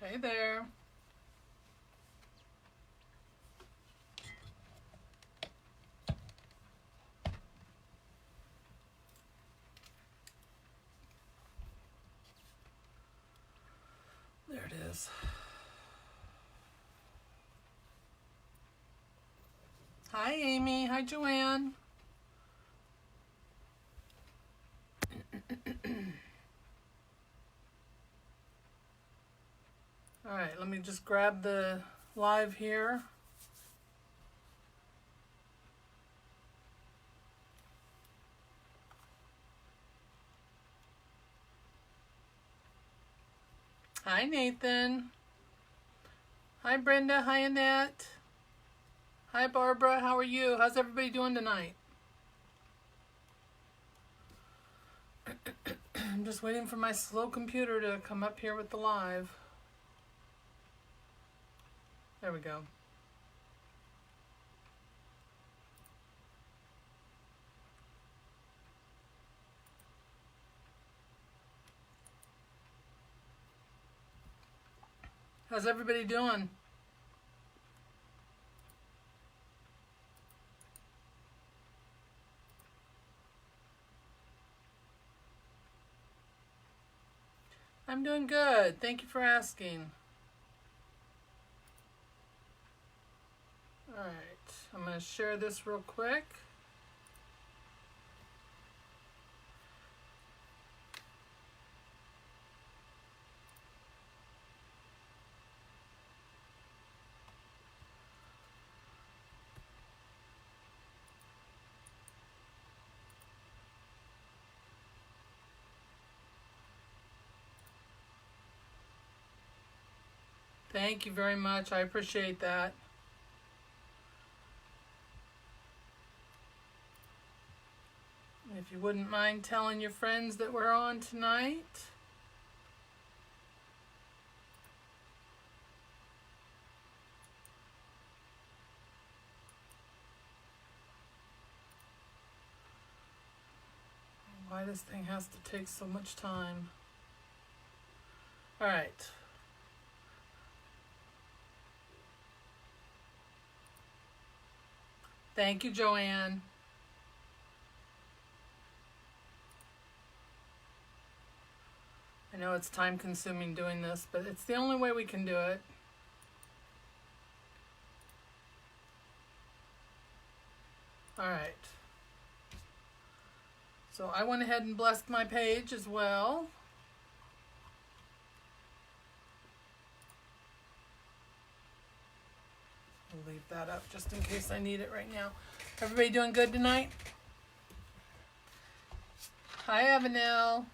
Hey there. There it is. Hi, Amy. Hi, Joanne. All right, let me just grab the live here. Hi, Nathan. Hi, Brenda. Hi, Annette. Hi, Barbara. How are you? How's everybody doing tonight? I'm just waiting for my slow computer to come up here with the live. There we go. How's everybody doing? I'm doing good. Thank you for asking. All right, I'm going to share this real quick. Thank you very much. I appreciate that. If you wouldn't mind telling your friends that we're on tonight. Why this thing has to take so much time. All right. Thank you, Joanne. I know it's time consuming doing this, but it's the only way we can do it. All right. So I went ahead and blessed my page as well. I'll leave that up just in case I need it right now. Everybody doing good tonight? Hi, Avenel.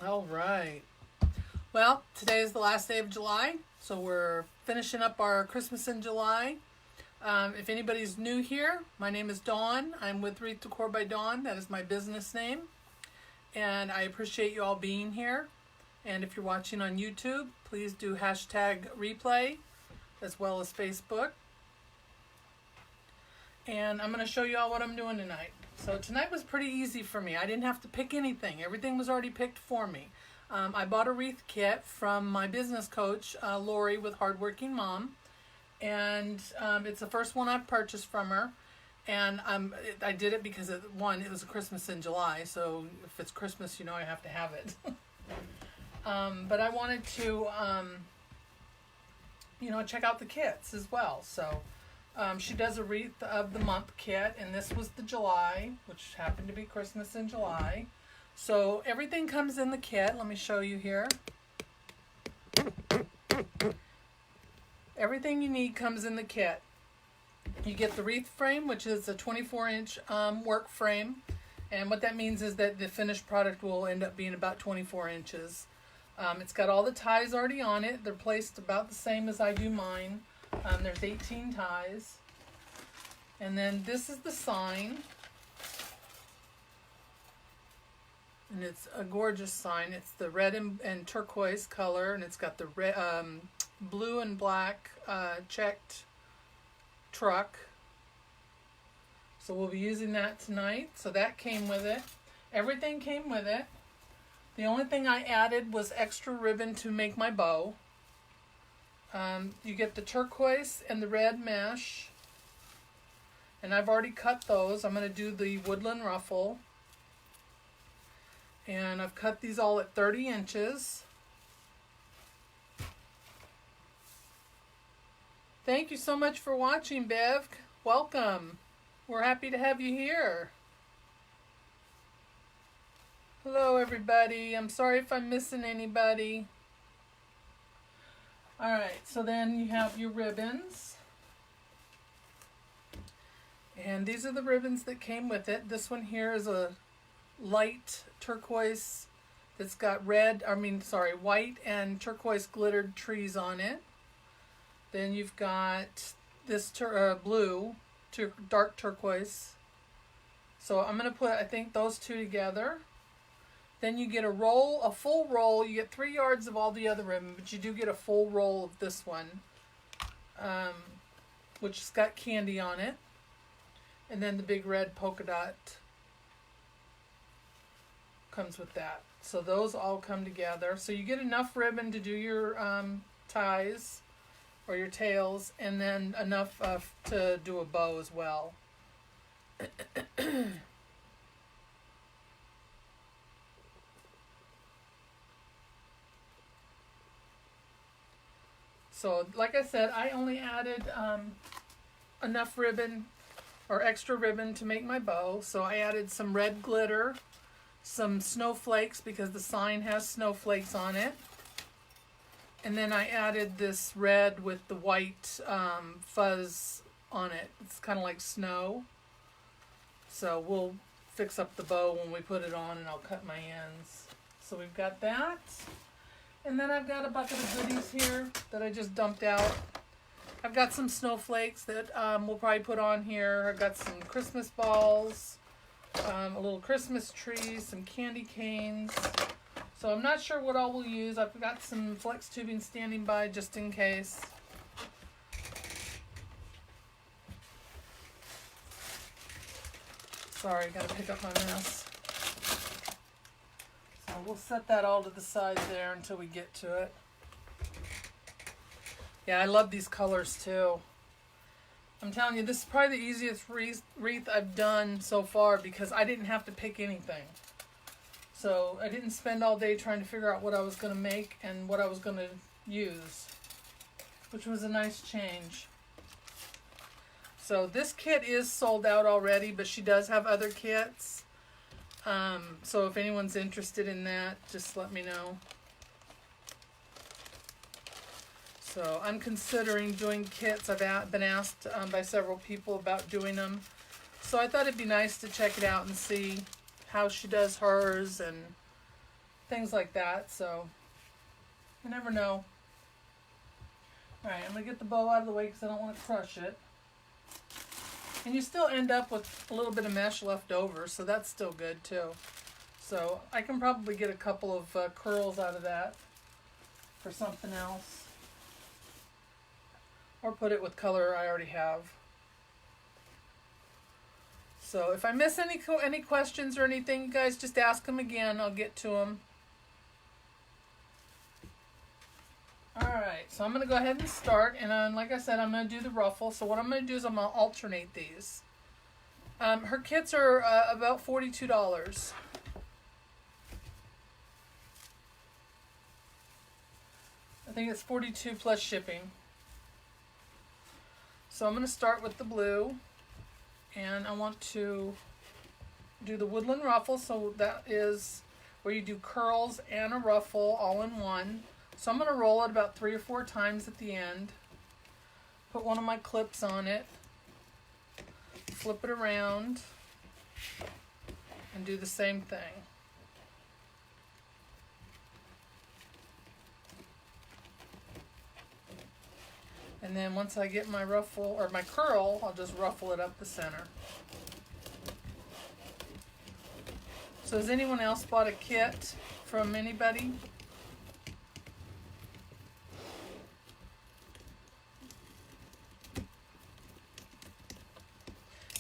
All right. Well, today is the last day of July, so we're finishing up our Christmas in July. If anybody's new here, my name is Dawn. I'm with Wreath Decor by Dawn. That is my business name. And I appreciate you all being here. And if you're watching on YouTube, please do hashtag replay as well as Facebook. And I'm going to show you all what I'm doing tonight. So tonight was pretty easy for me. I didn't have to pick anything. Everything was already picked for me. I bought a wreath kit from my business coach, Lori with Hardworking Mom. And it's the first one I've purchased from her. And I did it because, it was a Christmas in July. So if it's Christmas, you know I have to have it. But I wanted to, check out the kits as well. So she does a Wreath of the Month kit. And this was the July, which happened to be Christmas in July. So everything comes in the kit. Let me show you here. Everything you need comes in the kit. You get the wreath frame, which is a 24-inch work frame. And what that means is that the finished product will end up being about 24 inches. It's got all the ties already on it. They're placed about the same as I do mine. There's 18 ties. And then this is the sign. And it's a gorgeous sign. It's the red and turquoise color. And it's got the red, blue and black checked Turq. So we'll be using that tonight. So that came with it. Everything came with it. The only thing I added was extra ribbon to make my bow. You get the turquoise and the red mesh. And I've already cut those. I'm going to do the Woodland Ruffle. And I've cut these all at 30 inches. Thank you so much for watching, Bev. Welcome. We're happy to have you here. Hello, everybody. I'm sorry if I'm missing anybody. All right, so then you have your ribbons. And these are the ribbons that came with it. This one here is a light turquoise that's got white and turquoise glittered trees on it. Then you've got this blue, dark turquoise. So I'm going to put, I think, those two together. Then you get a full roll. You get 3 yards of all the other ribbon, but you do get a full roll of this one, which has got candy on it. And then the big red polka dot comes with that. So those all come together. So you get enough ribbon to do your ties or your tails, and then enough to do a bow as well. So, like I said, I only added enough ribbon or extra ribbon to make my bow. So I added some red glitter, some snowflakes because the sign has snowflakes on it. And then I added this red with the white fuzz on it. It's kind of like snow. So we'll fix up the bow when we put it on, and I'll cut my ends. So we've got that. And then I've got a bucket of goodies here that I just dumped out. I've got some snowflakes that we'll probably put on here. I've got some Christmas balls, a little Christmas tree, some candy canes. So I'm not sure what all we'll use. I've got some flex tubing standing by just in case. Sorry, gotta pick up my mess. So we'll set that all to the side there until we get to it. Yeah, I love these colors too. I'm telling you, this is probably the easiest wreath I've done so far because I didn't have to pick anything. So I didn't spend all day trying to figure out what I was going to make and what I was going to use, which was a nice change. So this kit is sold out already, but she does have other kits. So if anyone's interested in that, just let me know. So I'm considering doing kits. I've been asked by several people about doing them. So I thought it'd be nice to check it out and see how she does hers and things like that. So you never know. Alright, I'm going to get the bow out of the way because I don't want to crush it. And you still end up with a little bit of mesh left over, so that's still good too. So I can probably get a couple of curls out of that for something else. Or put it with color I already have. So if I miss any questions or anything, you guys just ask them again. I'll get to them. Alright, so I'm going to go ahead and start. And like I said, I'm going to do the ruffle. So what I'm going to do is I'm going to alternate these. Her kits are about $42. I think it's $42 plus shipping. So I'm going to start with the blue. And I want to do the Woodland Ruffle. So that is where you do curls and a ruffle all in one. So I'm going to roll it about 3 or 4 times at the end. Put one of my clips on it. Flip it around. And do the same thing. And then once I get my ruffle, or my curl, I'll just ruffle it up the center. So has anyone else bought a kit from anybody?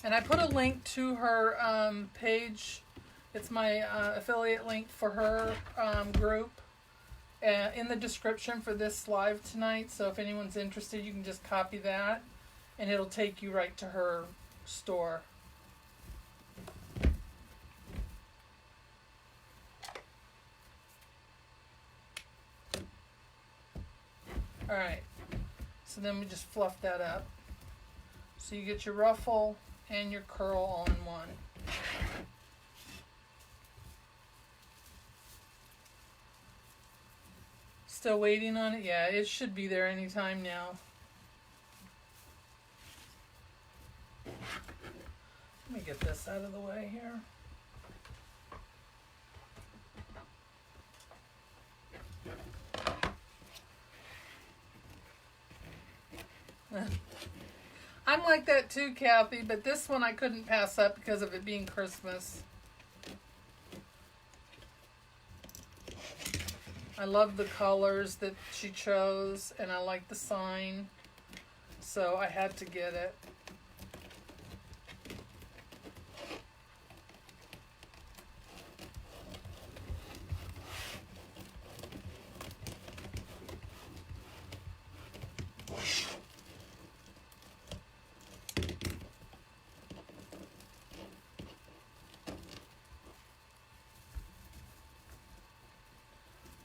And I put a link to her page. It's my affiliate link for her group in the description for this live tonight. So if anyone's interested, you can just copy that and it'll take you right to her store. Alright, so then we just fluff that up. So you get your ruffle and your curl all in one. Still waiting on it? Yeah, it should be there anytime now. Let me get this out of the way here. I'm like that too, Kathy, but this one I couldn't pass up because of it being Christmas. I love the colors that she chose, and I like the sign, so I had to get it.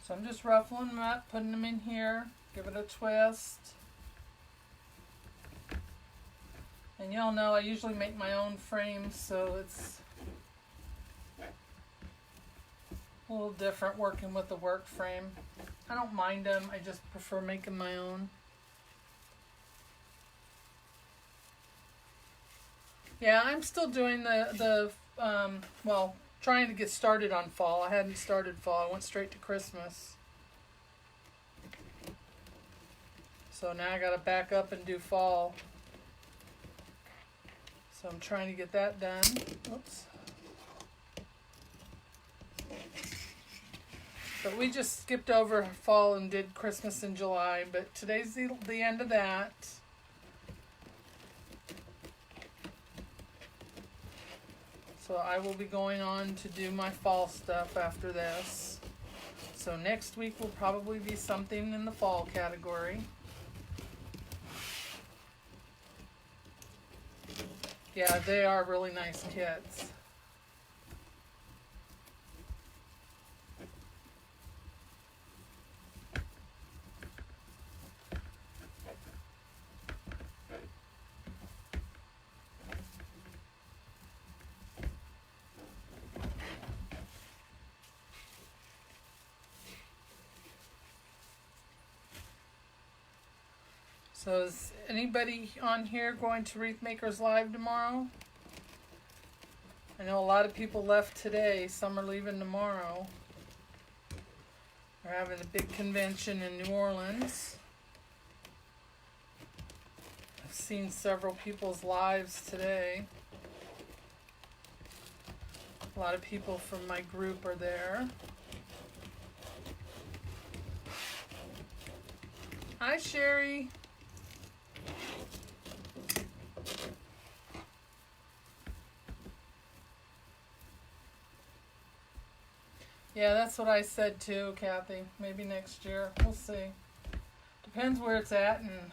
So I'm just ruffling them up, putting them in here, give it a twist. And y'all know I usually make my own frames, so it's a little different working with the work frame. I don't mind them, I just prefer making my own. Yeah, I'm still doing well, trying to get started on fall. I hadn't started fall. I went straight to Christmas. So now I got to back up and do fall. So I'm trying to get that done. Oops. But we just skipped over fall and did Christmas in July. But today's the end of that. So I will be going on to do my fall stuff after this. So next week will probably be something in the fall category. Yeah, they are really nice kits. So is anybody on here going to Wreath Makers Live tomorrow? I know a lot of people left today. Some are leaving tomorrow. We're having a big convention in New Orleans. I've seen several people's lives today. A lot of people from my group are there. Hi, Sherry. Yeah, that's what I said too, Kathy. Maybe next year. We'll see. Depends where it's at, and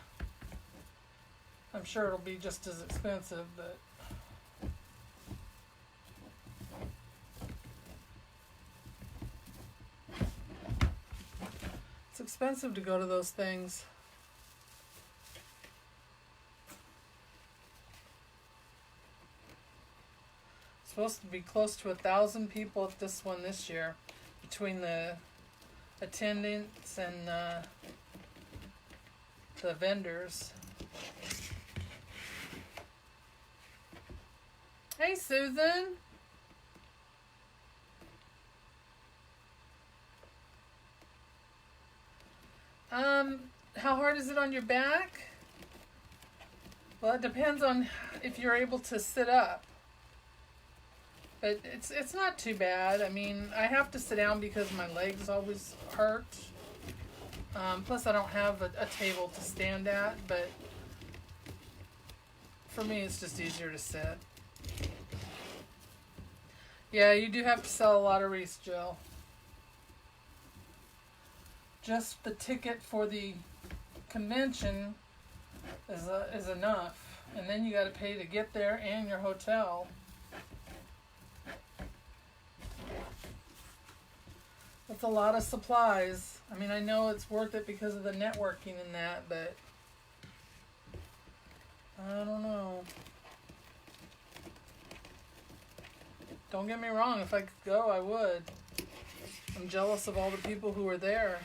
I'm sure it'll be just as expensive, but it's expensive to go to those things. It's supposed to be close to 1,000 people at this one this year, between the attendants and the vendors. Hey, Susan. How hard is it on your back? Well, it depends on if you're able to sit up. But it's not too bad. I mean, I have to sit down because my legs always hurt. Plus, I don't have a table to stand at, but for me, it's just easier to sit. Yeah, you do have to sell a lot of wreaths, Jill. Just the ticket for the convention is enough, and then you got to pay to get there and your hotel. That's a lot of supplies. I mean, I know it's worth it because of the networking and that, but I don't know. Don't get me wrong, if I could go, I would. I'm jealous of all the people who are there.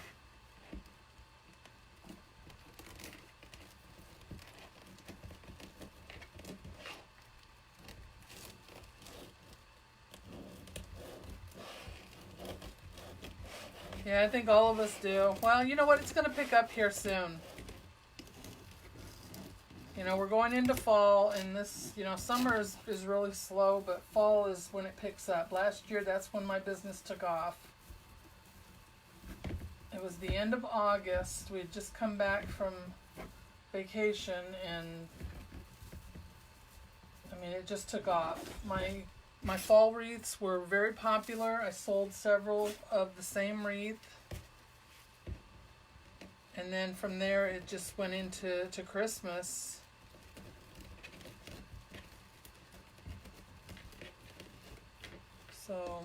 Yeah, I think all of us do. Well, you know what? It's going to pick up here soon. You know, we're going into fall, and this, you know, summer is really slow, but fall is when it picks up. Last year, that's when my business took off. It was the end of August. We had just come back from vacation, and I mean, it just took off. My fall wreaths were very popular. I sold several of the same wreath. And then from there, it just went into Christmas. So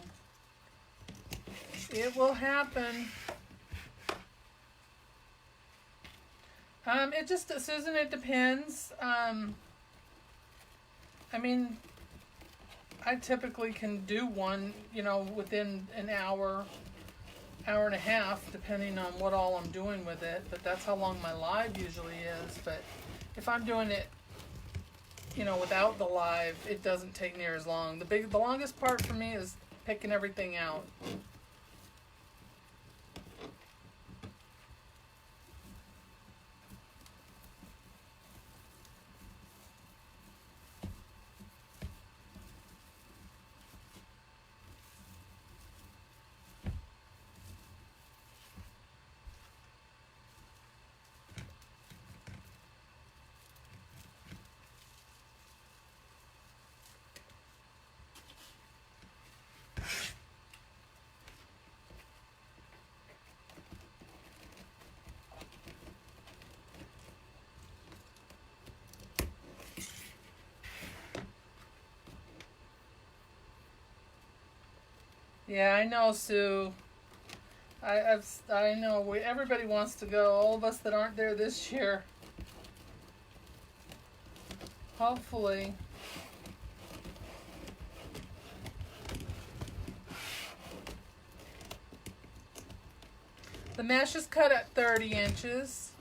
it will happen. It just, Susan, it depends. I mean, I typically can do one, you know, within an hour and a half, depending on what all I'm doing with it. But that's how long my live usually is. But if I'm doing it, you know, without the live, it doesn't take near as long. The longest part for me is picking everything out. Yeah, I know, Sue. I know. Everybody wants to go. All of us that aren't there this year. Hopefully. The mesh is cut at 30 inches.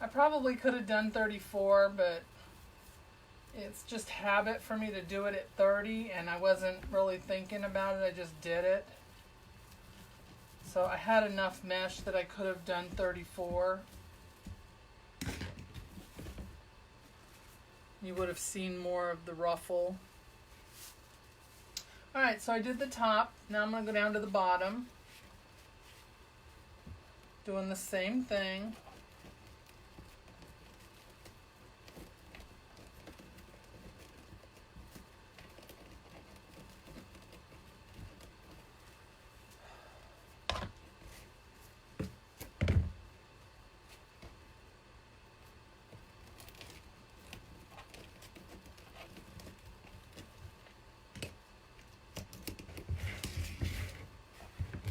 I probably could have done 34, but it's just habit for me to do it at 30, and I wasn't really thinking about it. I just did it. So I had enough mesh that I could have done 34. You would have seen more of the ruffle. Alright, so I did the top. Now I'm going to go down to the bottom. Doing the same thing.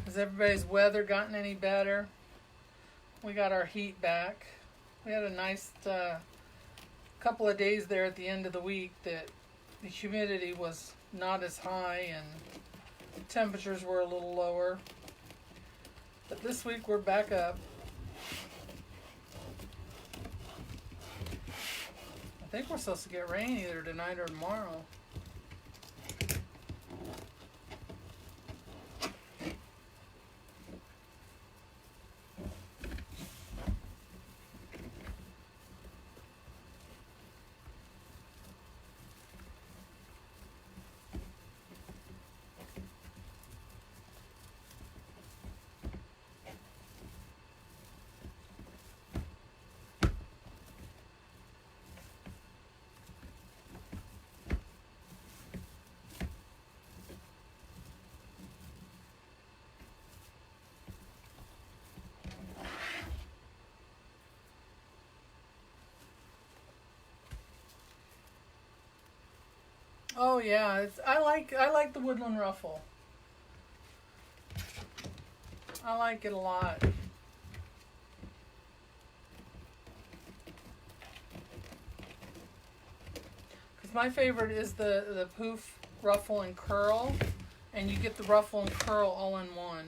Has everybody's weather gotten any better? We got our heat back. We had a nice couple of days there at the end of the week that the humidity was not as high and the temperatures were a little lower. But this week we're back up. I think we're supposed to get rain either tonight or tomorrow. Oh yeah, I like the Woodland Ruffle. I like it a lot. Because my favorite is the poof, ruffle, and curl. And you get the ruffle and curl all in one.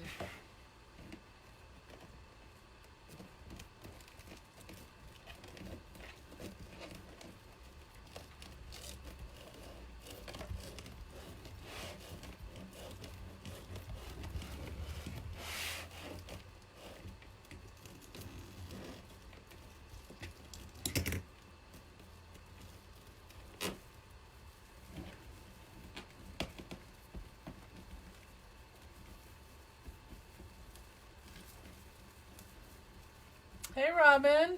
Hey, Robin.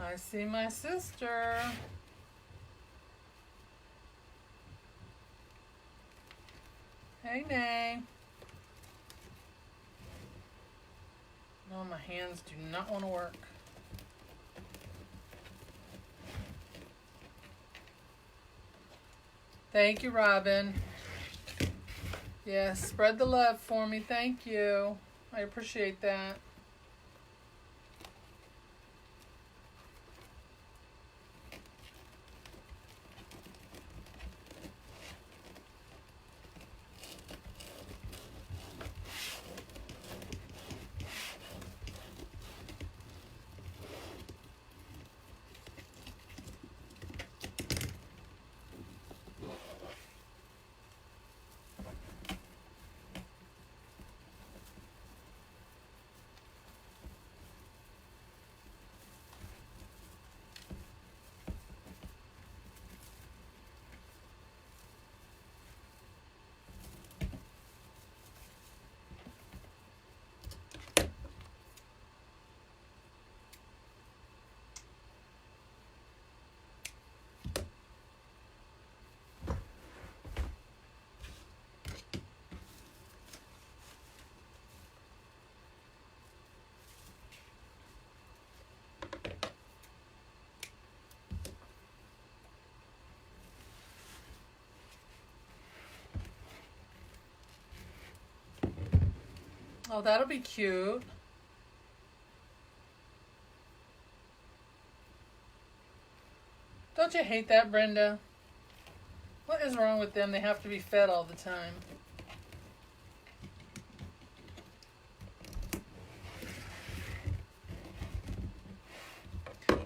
I see my sister. Hey, Nay. No, my hands do not want to work. Thank you, Robin. Yes, spread the love for me. Thank you. I appreciate that. Oh, that'll be cute. Don't you hate that, Brenda? What is wrong with them? They have to be fed all the time.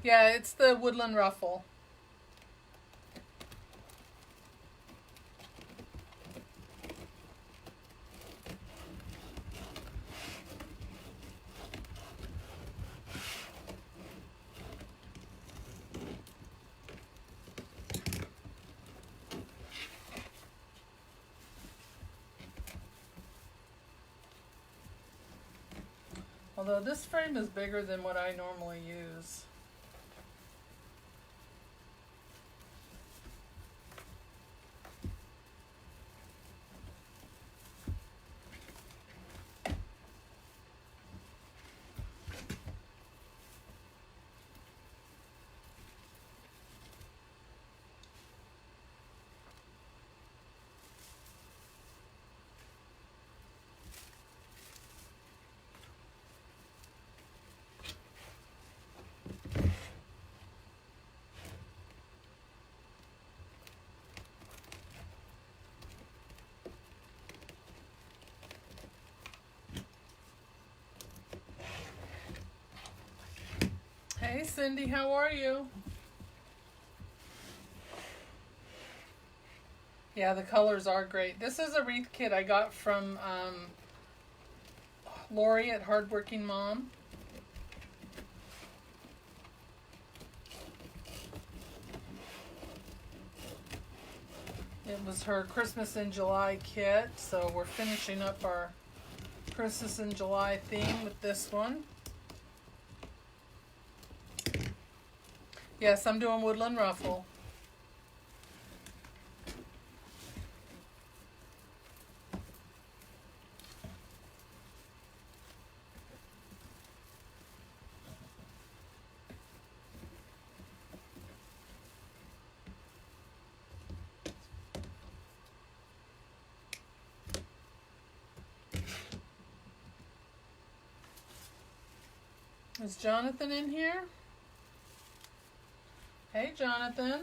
Yeah, it's the Woodland Ruffle. Although this frame is bigger than what I normally use. Hey Cindy, how are you? Yeah, the colors are great. This is a wreath kit I got from Lori at Hardworking Mom. It was her Christmas in July kit, so we're finishing up our Christmas in July theme with this one. Yes, I'm doing Woodland Ruffle. Is Jonathan in here? Hey, Jonathan.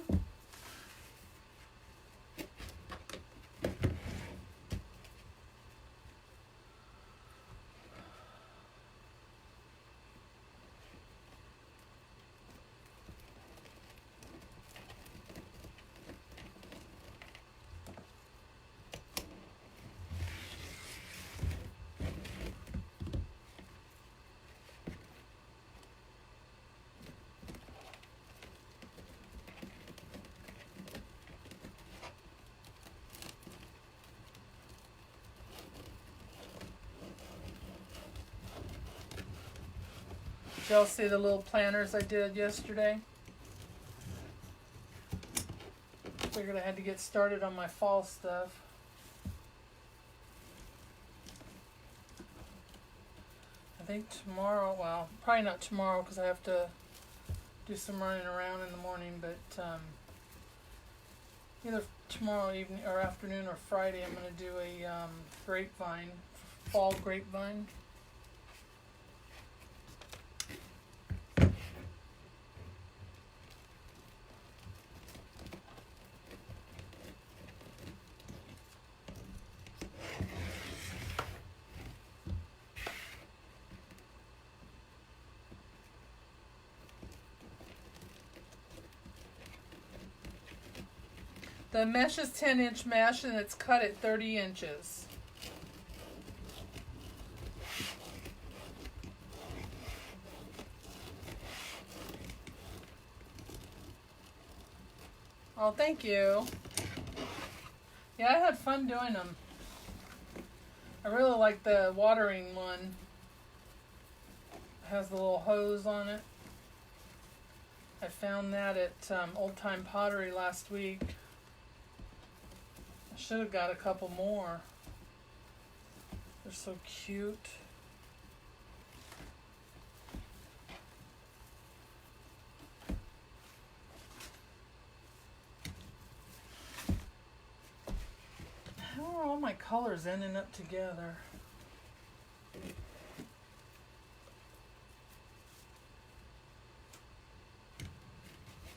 Did y'all see the little planters I did yesterday? Figured I had to get started on my fall stuff. I think tomorrow, well, probably not tomorrow because I have to do some running around in the morning, but either tomorrow evening or afternoon or Friday I'm going to do a grapevine, fall grapevine. The mesh is 10-inch mesh and it's cut at 30 inches. Oh, thank you. Yeah, I had fun doing them. I really like the watering one. It has the little hose on it. I found that at Old Time Pottery last week. I should have got a couple more. They're so cute. How are all my colors ending up together?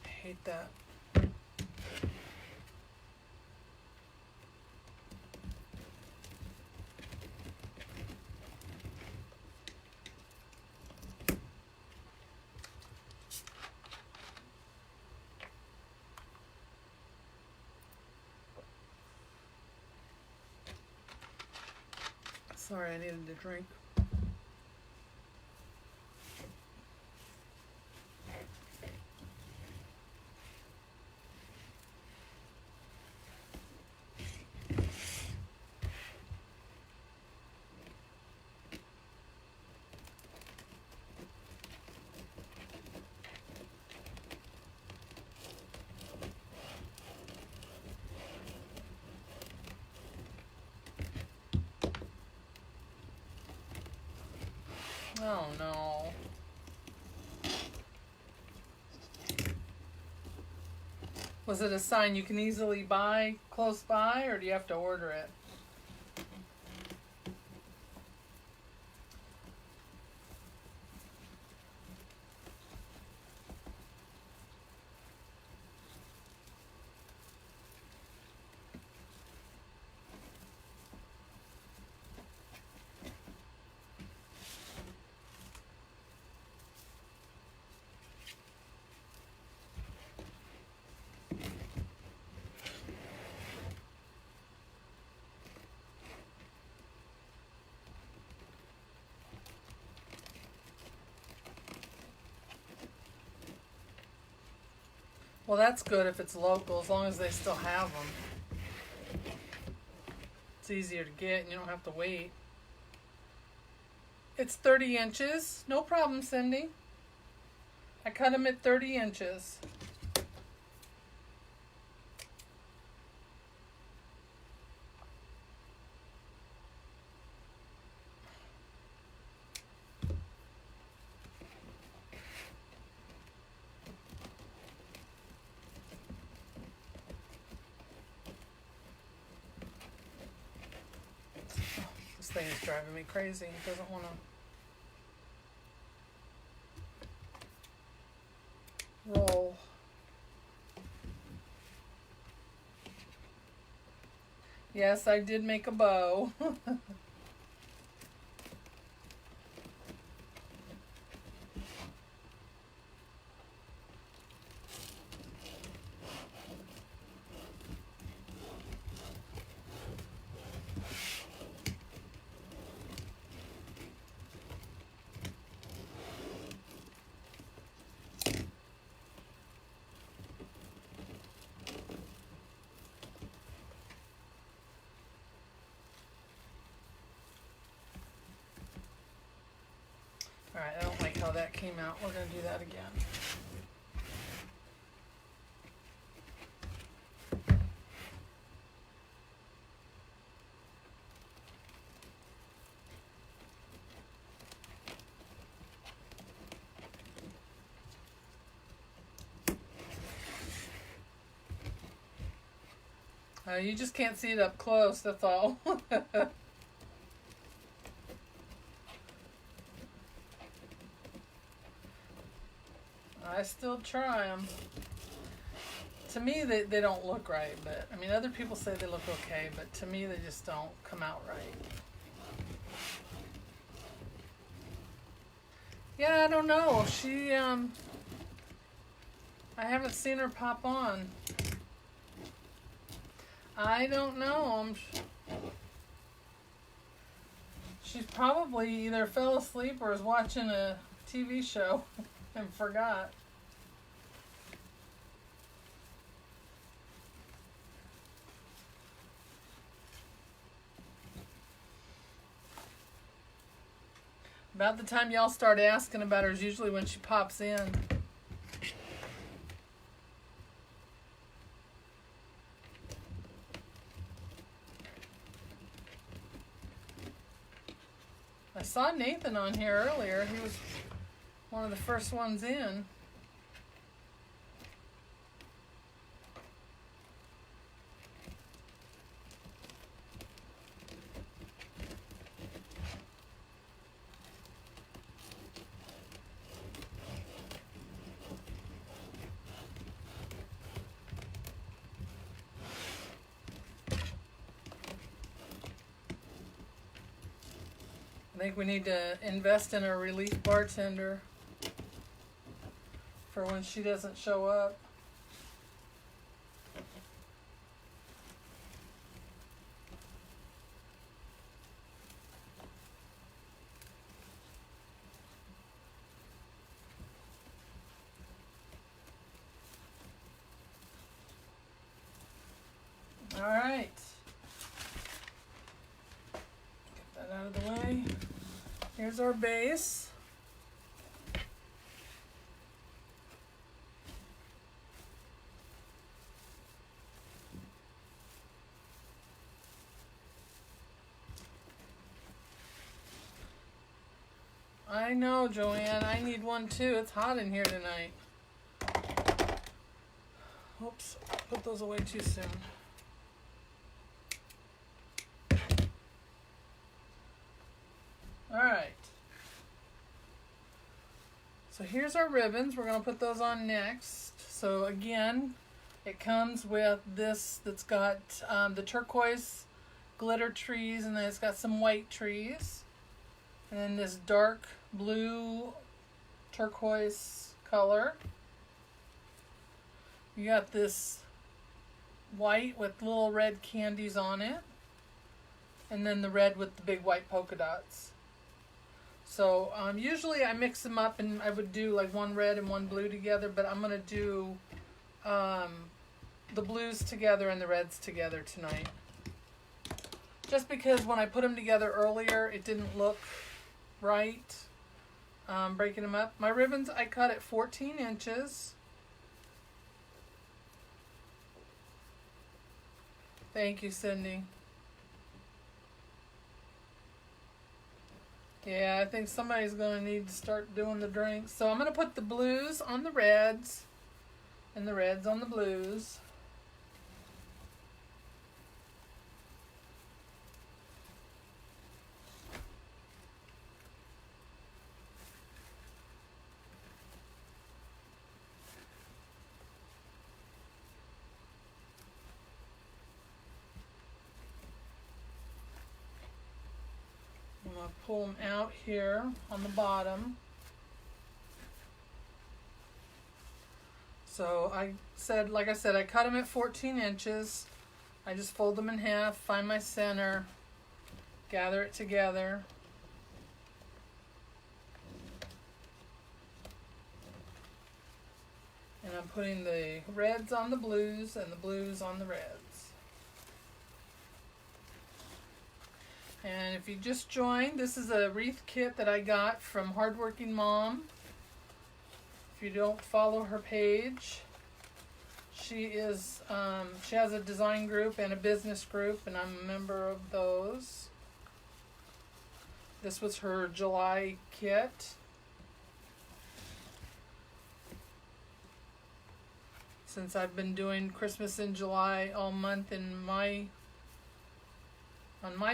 I hate that. Sorry, I needed a drink. Oh no. Was it a sign you can easily buy close by, or do you have to order it? Well, that's good if it's local, as long as they still have them. It's easier to get and you don't have to wait. It's 30 inches. No problem, Cindy. I cut them at 30 inches. This thing is driving me crazy. It doesn't want to. Yes, I did make a bow. Alright, I don't like how that came out. We're going to do that again. You just can't see it up close, that's all. I still try them. To me, they don't look right, but I mean, other people say they look okay, but to me, they just don't come out right. Yeah, I don't know. I haven't seen her pop on. I don't know. She's probably either fell asleep or is watching a TV show and forgot. About the time y'all start asking about her is usually when she pops in. I saw Nathan on here earlier. He was one of the first ones in. I think we need to invest in a relief bartender for when she doesn't show up. All right. Get that out of the way. Here's our base. I know, Joanne. I need one too. It's hot in here tonight. Oops, put those away too soon. All right. So here's our ribbons. We're going to put those on next. So again, it comes with this that's got the turquoise glitter trees, and then it's got some white trees. And then this dark blue turquoise color. You got this white with little red candies on it. And then the red with the big white polka dots. So usually I mix them up and I would do like one red and one blue together, but I'm going to do the blues together and the reds together tonight. Just because when I put them together earlier, it didn't look right, breaking them up. My ribbons I cut at 14 inches. Thank you, Cindy. Yeah, I think somebody's going to need to start doing the drinks. So I'm going to put the blues on the reds and the reds on the blues. going to pull them out here on the bottom. So like I said, I cut them at 14 inches. I just fold them in half, find my center, gather it together. And I'm putting the reds on the blues and the blues on the reds. And if you just joined, this is a wreath kit that I got from Hardworking Mom. If you don't follow her page, she has a design group and a business group, and I'm a member of those. This was her July kit. Since I've been doing Christmas in July all month on my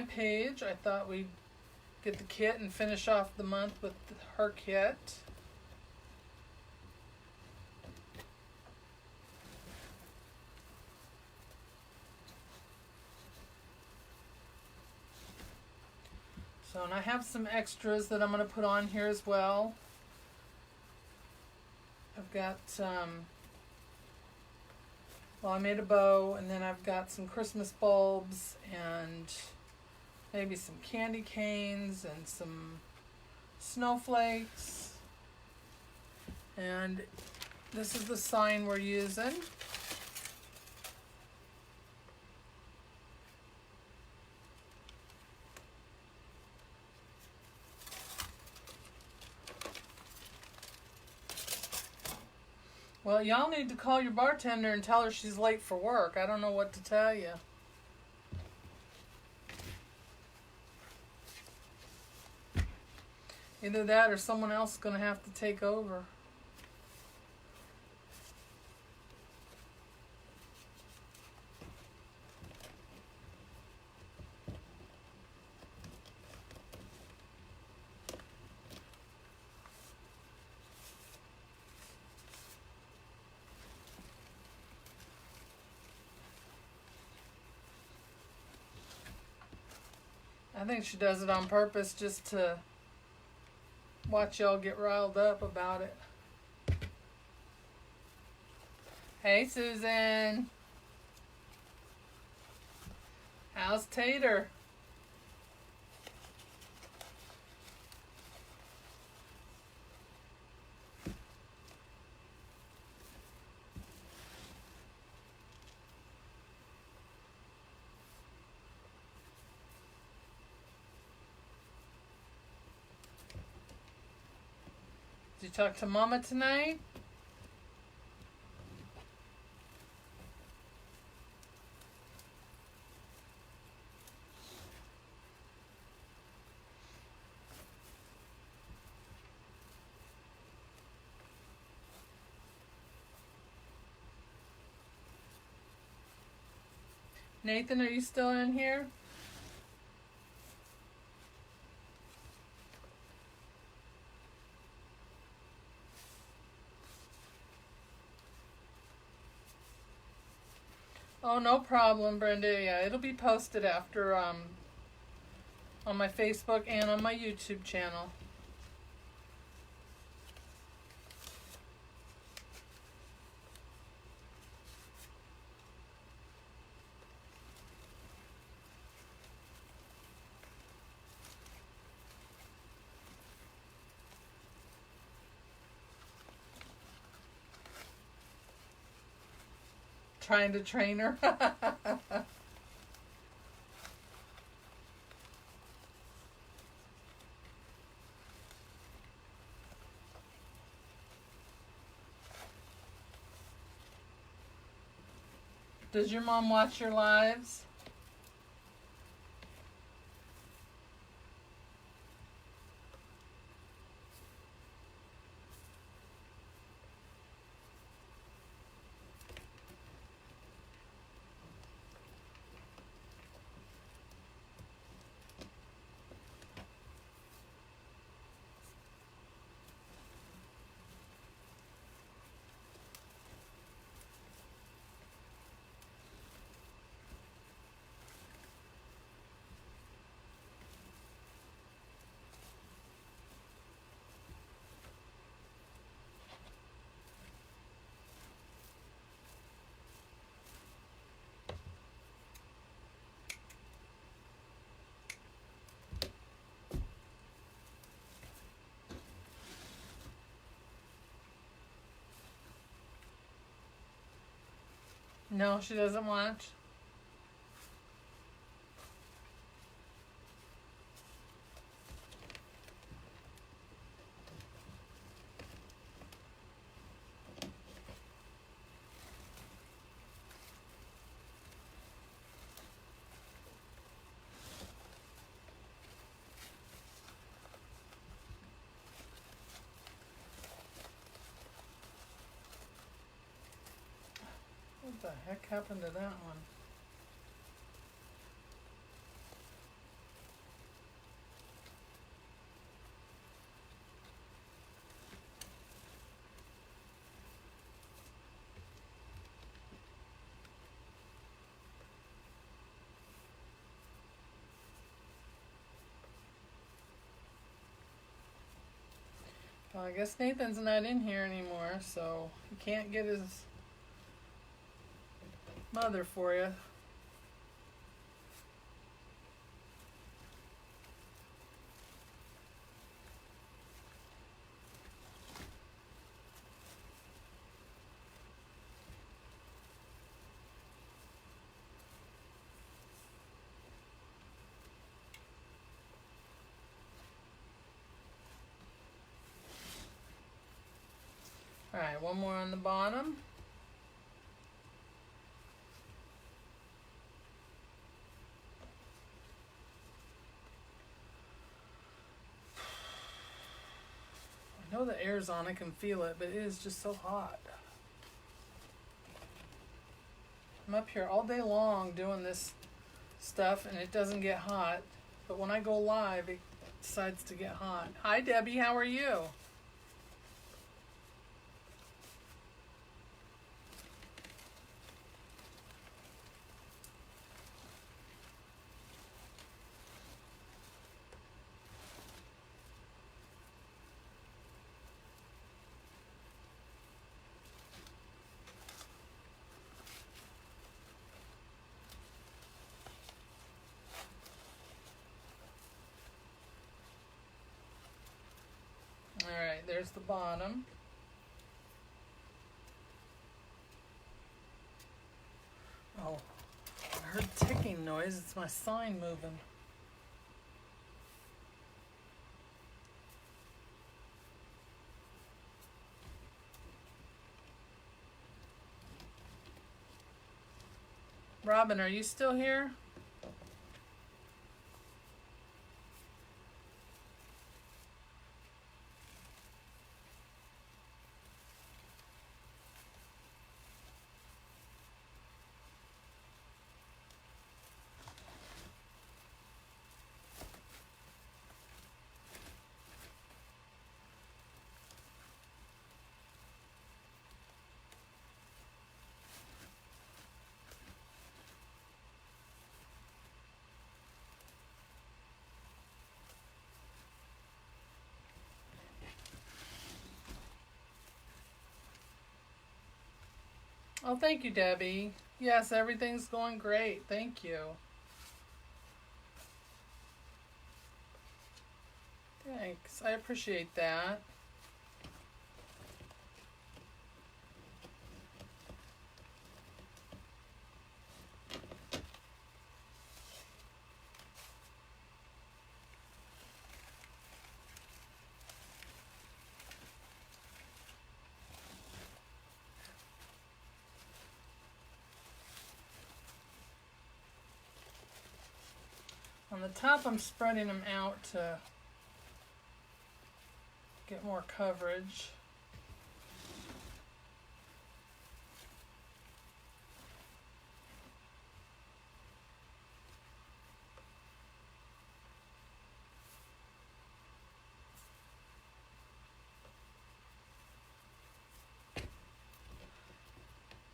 page, I thought we'd get the kit and finish off the month with her kit. So, and I have some extras that I'm going to put on here as well. I've got well, I made a bow, and then I've got some Christmas bulbs and maybe some candy canes and some snowflakes. And this is the sign we're using. Well, y'all need to call your bartender and tell her she's late for work. I don't know what to tell you. Either that or someone else is going to have to take over. I think she does it on purpose just to watch y'all get riled up about it. Hey, Susan. How's Tater? Did you talk to Mama tonight? Nathan, are you still in here? Oh, no problem, Brenda. Yeah, it'll be posted after on my Facebook and on my YouTube channel. Trying to train her. Does your mom watch your lives? No, she doesn't watch. What the heck happened to that one? Well, I guess Nathan's not in here anymore, so he can't get his mother for you. Alright, one more on the bottom. I know the air's on, I can feel it, but it is just so hot. I'm up here all day long doing this stuff and it doesn't get hot, but when I go live it decides to get hot. Hi Debbie, how are you? Alright, there's the bottom. Oh, I heard ticking noise. It's my sign moving. Robin, are you still here? Oh, thank you, Debbie. Yes, everything's going great. Thank you. Thanks. I appreciate that. On the top, I'm spreading them out to get more coverage.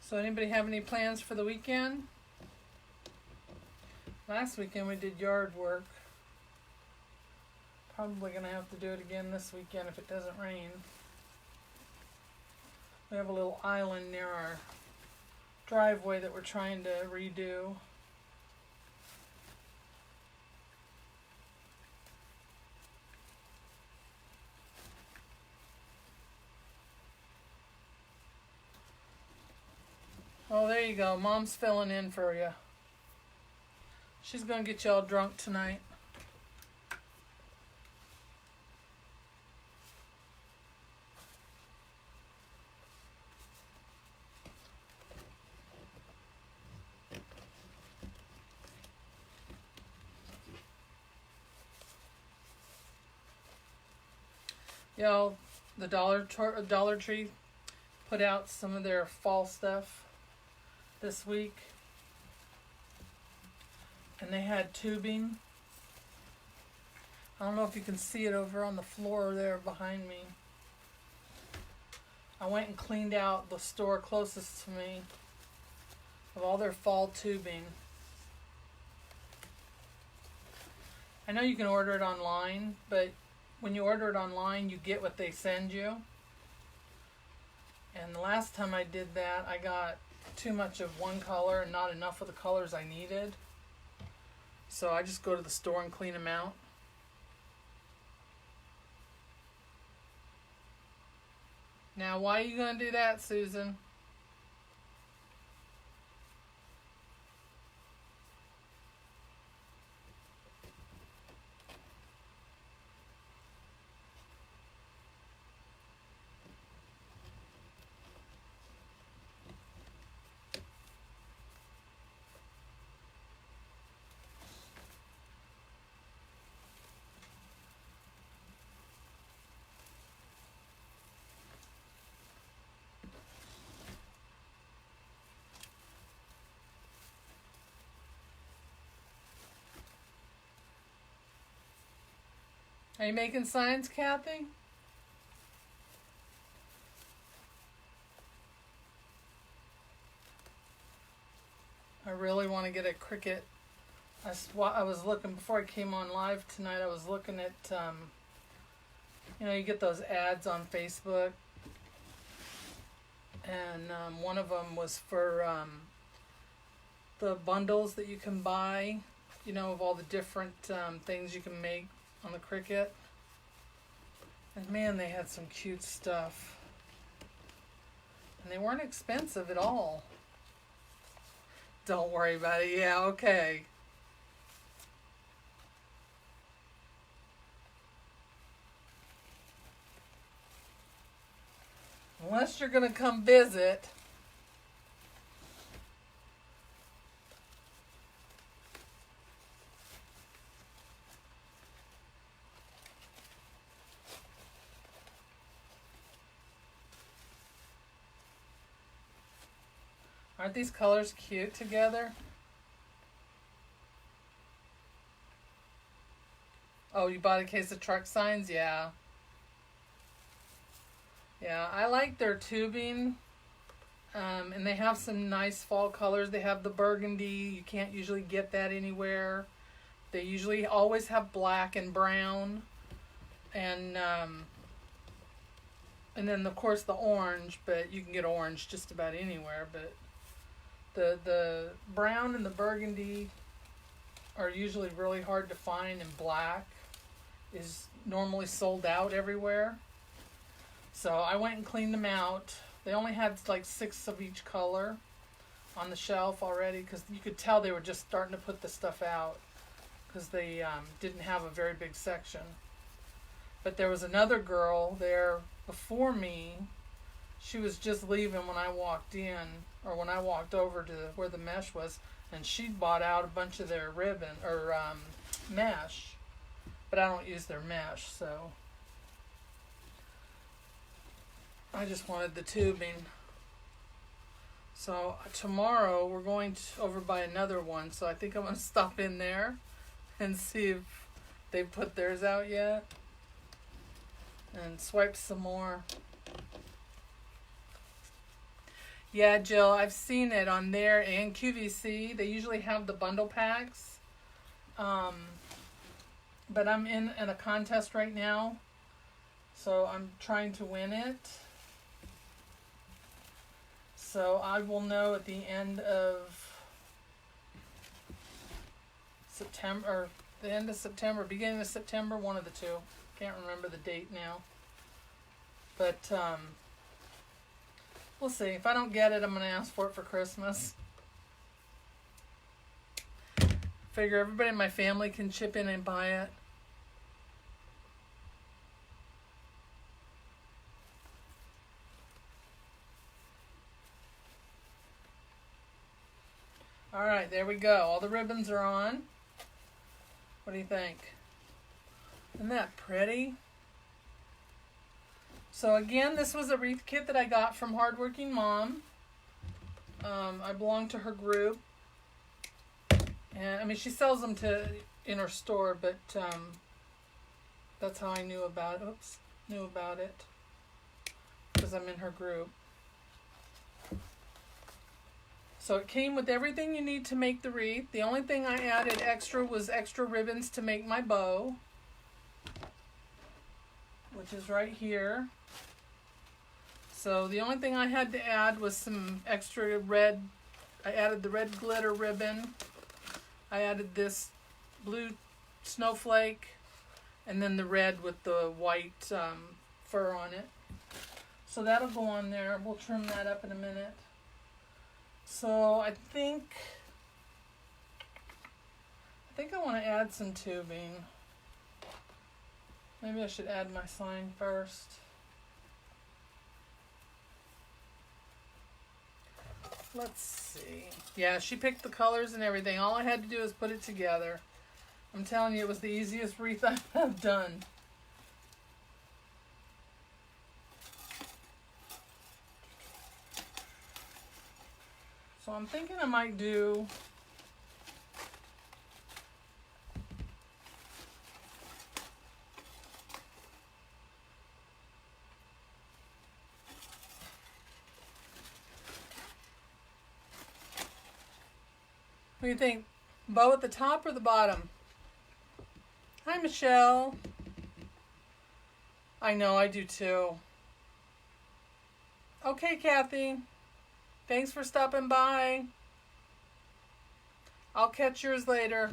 So anybody have any plans for the weekend? Last weekend we did yard work. Probably going to have to do it again this weekend if it doesn't rain. We have a little island near our driveway that we're trying to redo. Oh, there you go. Mom's filling in for you. She's going to get you all drunk tonight. Y'all, the Dollar Tree put out some of their fall stuff this week. And they had tubing. I don't know if you can see it over on the floor there behind me. I went and cleaned out the store closest to me of all their fall tubing. I know you can order it online, but when you order it online, you get what they send you. And the last time I did that, I got too much of one color and not enough of the colors I needed. So I just go to the store and clean them out. Now, why are you going to do that, Susan? Are you making signs, Kathy? I really want to get a Cricut. I was looking, before I came on live tonight, I was looking at, you know, you get those ads on Facebook. And one of them was for the bundles that you can buy, you know, of all the different things you can make on the Cricut. And man, they had some cute stuff. And they weren't expensive at all. Don't worry about it. Yeah, okay. Unless you're going to come visit. Aren't these colors cute together? Oh, you bought a case of Turq signs? Yeah. Yeah, I like their tubing. And they have some nice fall colors. They have the burgundy. You can't usually get that anywhere. They usually always have black and brown. And then, of course, the orange. But you can get orange just about anywhere. But the brown and the burgundy are usually really hard to find, and black is normally sold out everywhere. So I went and cleaned them out. They only had like 6 of each color on the shelf already, because you could tell they were just starting to put the stuff out, because they didn't have a very big section. But there was another girl there before me. She was just leaving when I walked in, or when I walked over to where the mesh was, and she'd bought out a bunch of their ribbon, or mesh. But I don't use their mesh, so I just wanted the tubing. So tomorrow we're going over by another one, so I think I'm going to stop in there and see if they put theirs out yet, and swipe some more. Yeah, Jill, I've seen it on there and QVC. They usually have the bundle packs. But I'm in a contest right now, so I'm trying to win it. So I will know at the end of September, or the end of September, beginning of September, one of the two. Can't remember the date now. But we'll We'll see. If I don't get it, I'm going to ask for it for Christmas. Figure everybody in my family can chip in and buy it. All right, there we go. All the ribbons are on. What do you think? Isn't that pretty? So again, this was a wreath kit that I got from Hardworking Mom. I belong to her group. And I mean, she sells them in her store, but that's how I knew about it. Because I'm in her group. So it came with everything you need to make the wreath. The only thing I added extra was extra ribbons to make my bow, which is right here. So the only thing I had to add was some extra red. I added the red glitter ribbon. I added this blue snowflake, and then the red with the white fur on it. So that'll go on there. We'll trim that up in a minute. So I think I want to add some tubing. Maybe I should add my sign first. Let's see. Yeah, she picked the colors and everything. All I had to do is put it together. I'm telling you, it was the easiest wreath I've done. So I'm thinking I might do what do you think? Bow at the top or the bottom? Hi, Michelle. I know, I do too. Okay, Kathy. Thanks for stopping by. I'll catch yours later.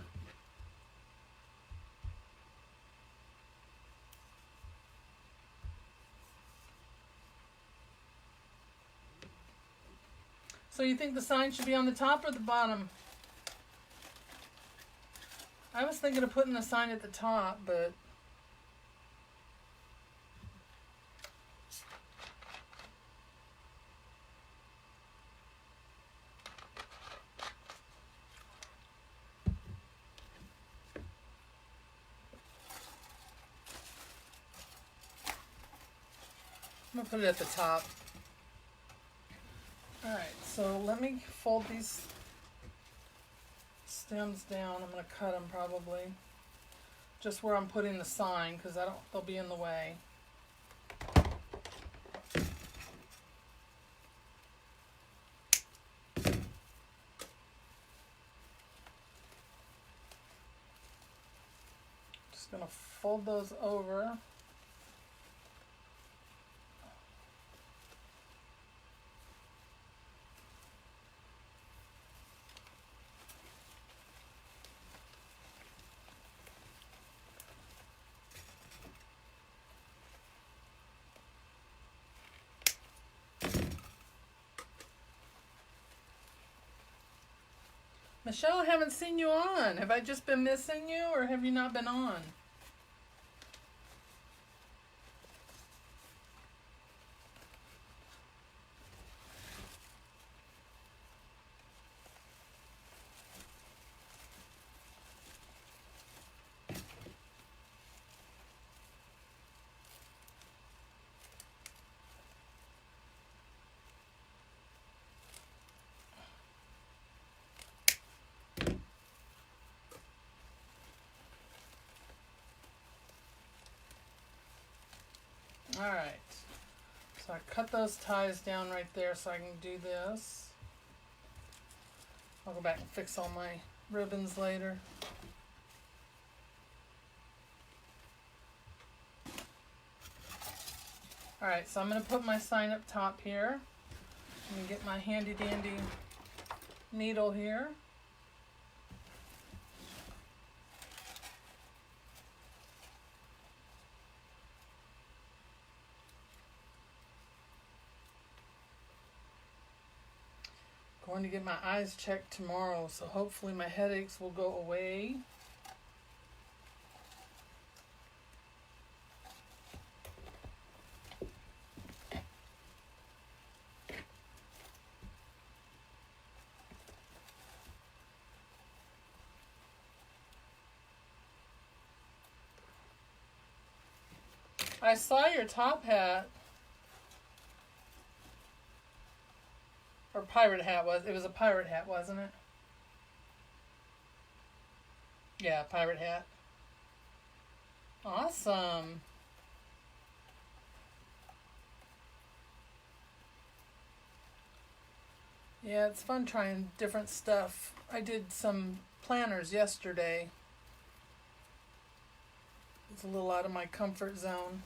So you think the sign should be on the top or the bottom? I was thinking of putting the sign at the top, but I'm going to put it at the top. Alright, so let me fold these stems down. I'm going to cut them probably. Just where I'm putting the sign, because they'll be in the way. Just going to fold those over. Michelle, I haven't seen you on. Have I just been missing you, or have you not been on? Alright, so I cut those ties down right there so I can do this. I'll go back and fix all my ribbons later. Alright, so I'm going to put my sign up top here. I'm going to get my handy dandy needle here. going to get my eyes checked tomorrow, so hopefully my headaches will go away. I saw your top hat. Or pirate hat it was a pirate hat, wasn't it? Yeah, pirate hat. Awesome. Yeah, it's fun trying different stuff. I did some planners yesterday. It's a little out of my comfort zone.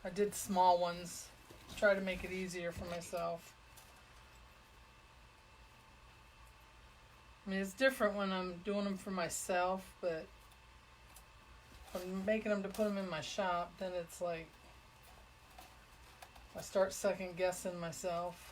I did small ones. Try to make it easier for myself. I mean, it's different when I'm doing them for myself, but if I'm making them to put them in my shop, then it's like I start second guessing myself.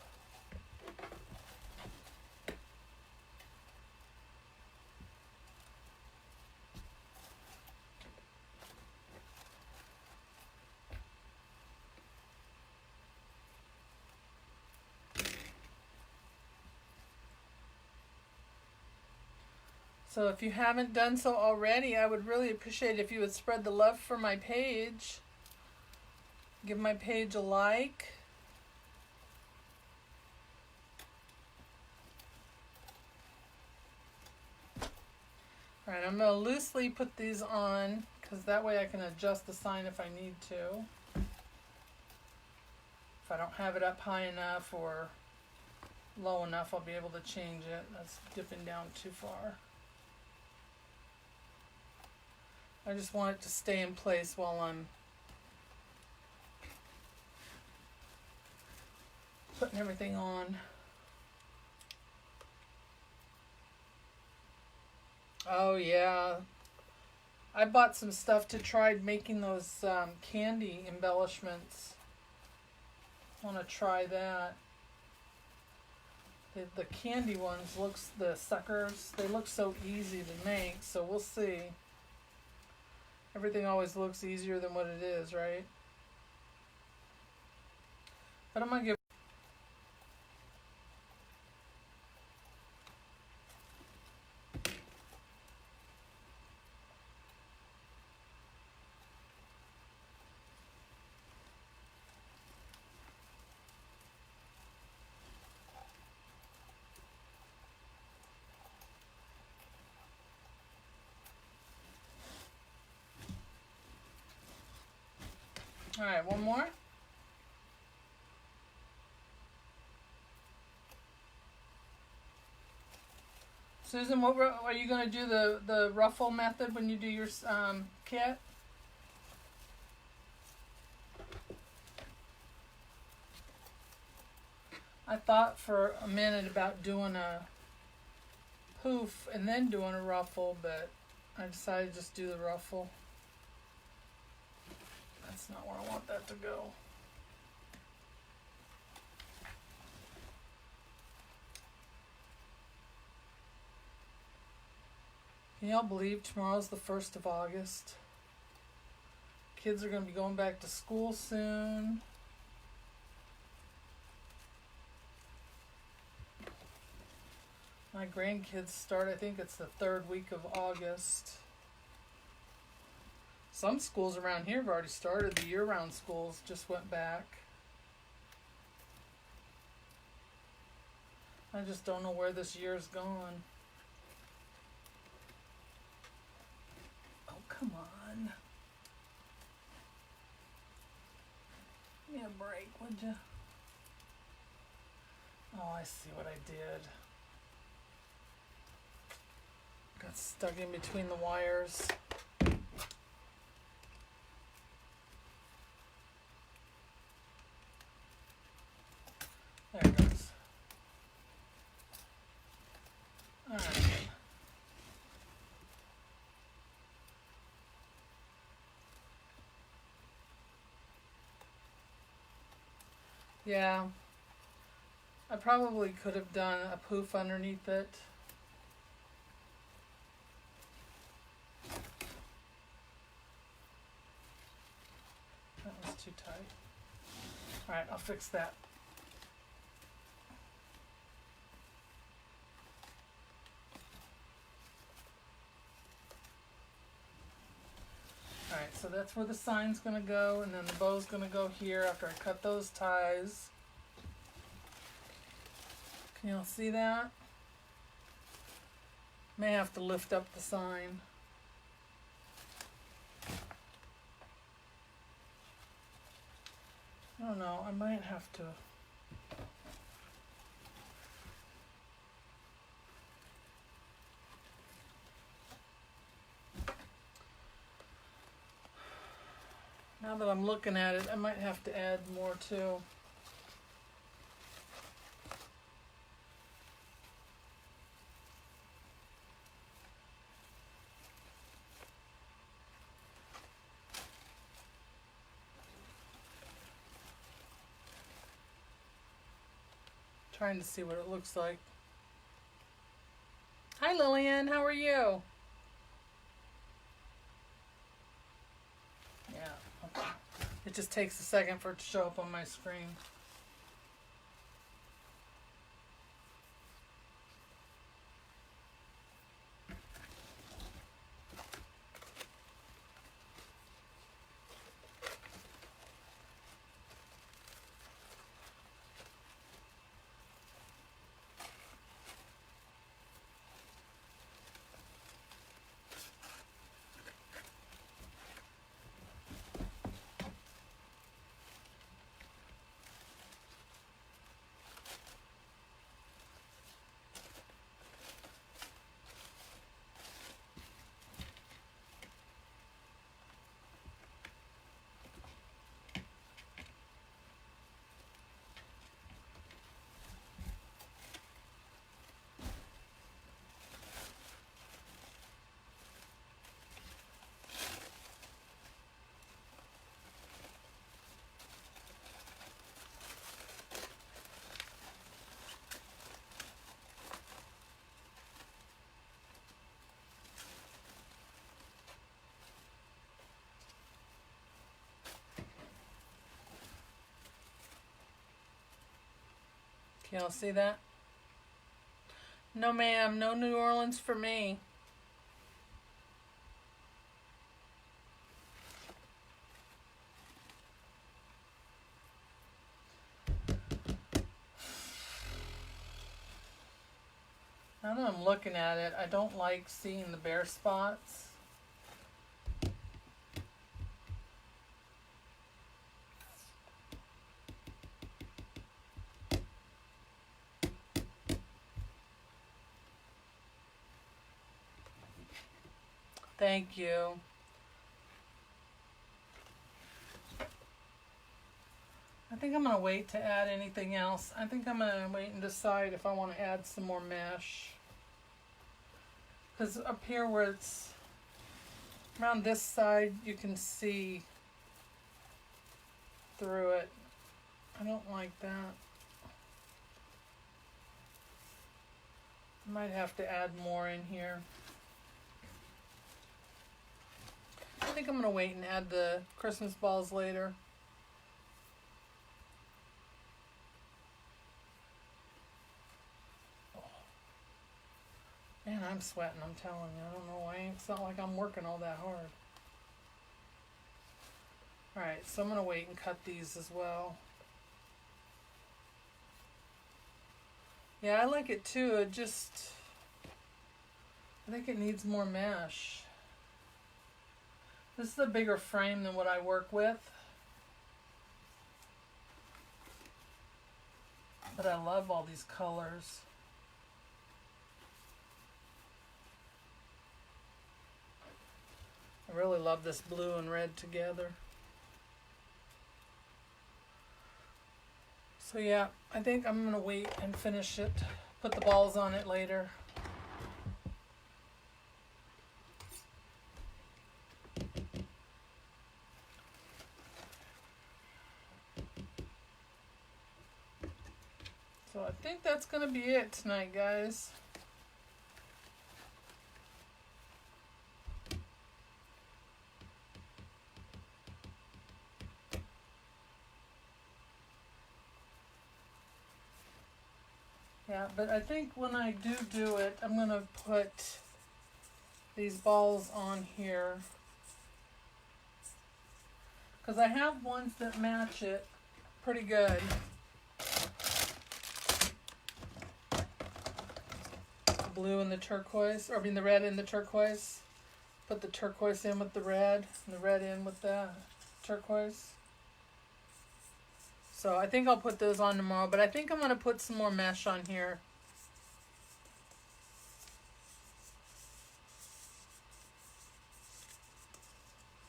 So if you haven't done so already, I would really appreciate if you would spread the love for my page. Give my page a like. Alright, I'm going to loosely put these on because that way I can adjust the sign if I need to. If I don't have it up high enough or low enough, I'll be able to change it. That's dipping down too far. I just want it to stay in place while I'm putting everything on. Oh yeah, I bought some stuff to try making those candy embellishments. I want to try that. The candy ones the suckers, they look so easy to make, so we'll see. Everything always looks easier than what it is, right? But I'm going to give... Alright, one more. Susan, what are you going to do the ruffle method when you do your kit? I thought for a minute about doing a poof and then doing a ruffle, but I decided to just do the ruffle. That's not where I want that to go. Can y'all believe tomorrow's the 1st of August? Kids are going to be going back to school soon. My grandkids start, I think it's the 3rd week of August. Some schools around here have already started. The year-round schools just went back. I just don't know where this year's gone. Oh, come on. Give me a break, would you? Oh, I see what I did. Got stuck in between the wires. There it goes. All right. Yeah. I probably could have done a poof underneath it. That was too tight. Alright, I'll fix that. Alright, so that's where the sign's going to go, and then the bow's going to go here after I cut those ties. Can y'all see that? May have to lift up the sign. I don't know, I might have to. Now that I'm looking at it, I might have to add more too. Trying to see what it looks like. Hi Lillian, how are you? Yeah, okay. It just takes a second for it to show up on my screen. Can y'all see that? No ma'am, no New Orleans for me. Now that I'm looking at it, I don't like seeing the bare spots. Thank you. I think I'm going to wait to add anything else. I think I'm going to wait and decide if I want to add some more mesh. Because up here where it's around this side, you can see through it. I don't like that. I might have to add more in here. I think I'm going to wait and add the Christmas balls later. Oh. Man, I'm sweating, I'm telling you. I don't know why. It's not like I'm working all that hard. Alright, so I'm going to wait and cut these as well. Yeah, I like it too. It just... I think it needs more mesh. This is a bigger frame than what I work with. But I love all these colors. I really love this blue and red together. So yeah, I think I'm going to wait and finish it. Put the balls on it later. So I think that's going to be it tonight, guys. Yeah, but I think when I do it, I'm going to put these balls on here. Because I have ones that match it pretty good. The blue and the turquoise, or I mean the red and the turquoise. Put the turquoise in with the red, and the red in with the turquoise. So I think I'll put those on tomorrow, but I think I'm going to put some more mesh on here.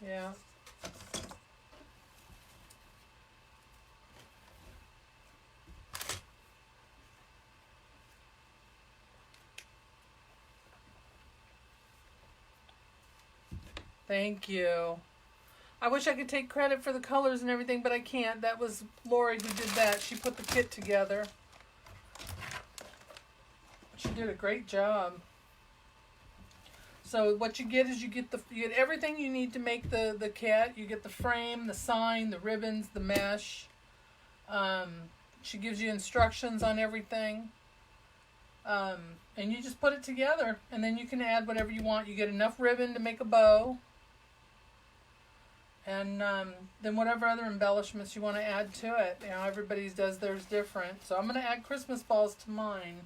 Yeah. Thank you. I wish I could take credit for the colors and everything, but I can't. That was Lori who did that. She put the kit together. She did a great job. So what you get is you get everything you need to make the kit. You get the frame, the sign, the ribbons, the mesh. She gives you instructions on everything. And you just put it together, and then you can add whatever you want. You get enough ribbon to make a bow. And then whatever other embellishments you want to add to it. You know, everybody's does theirs different. So I'm going to add Christmas balls to mine.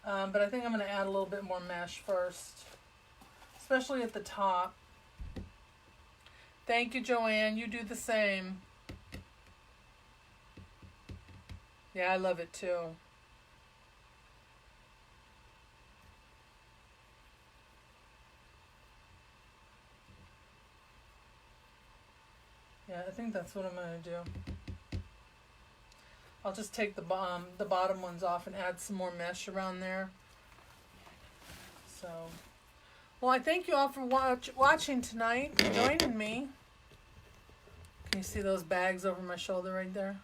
But I think I'm going to add a little bit more mesh first. Especially at the top. Thank you, Joanne. You do the same. Yeah, I love it too. Yeah, I think that's what I'm going to do. I'll just take the bottom ones off and add some more mesh around there. So, well, I thank you all for watching tonight and joining me. Can you see those bags over my shoulder right there?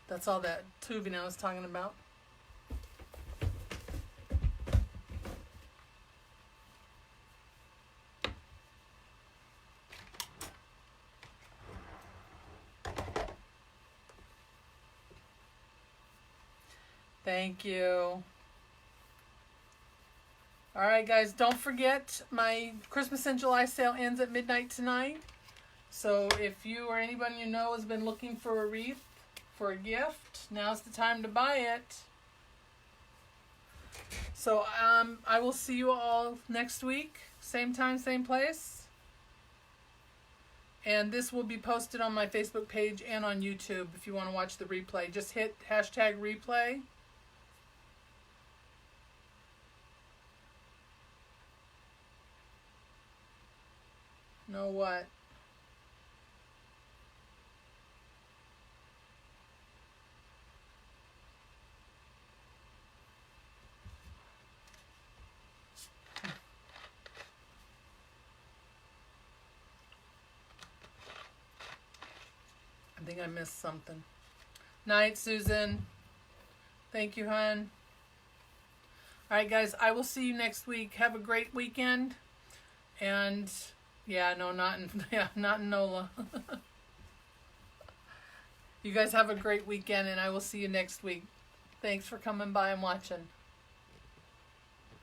That's all that tubing I was talking about. Thank you. All right, guys, don't forget my Christmas in July sale ends at midnight tonight. So if you or anyone you know has been looking for a wreath for a gift, now's the time to buy it. So I will see you all next week, same time, same place. And this will be posted on my Facebook page and on YouTube if you want to watch the replay. Just hit #replay. Know what? I think I missed something. Night, Susan. Thank you, hon. All right, guys, I will see you next week. Have a great weekend. And yeah, no, not in NOLA. You guys have a great weekend, and I will see you next week. Thanks for coming by and watching.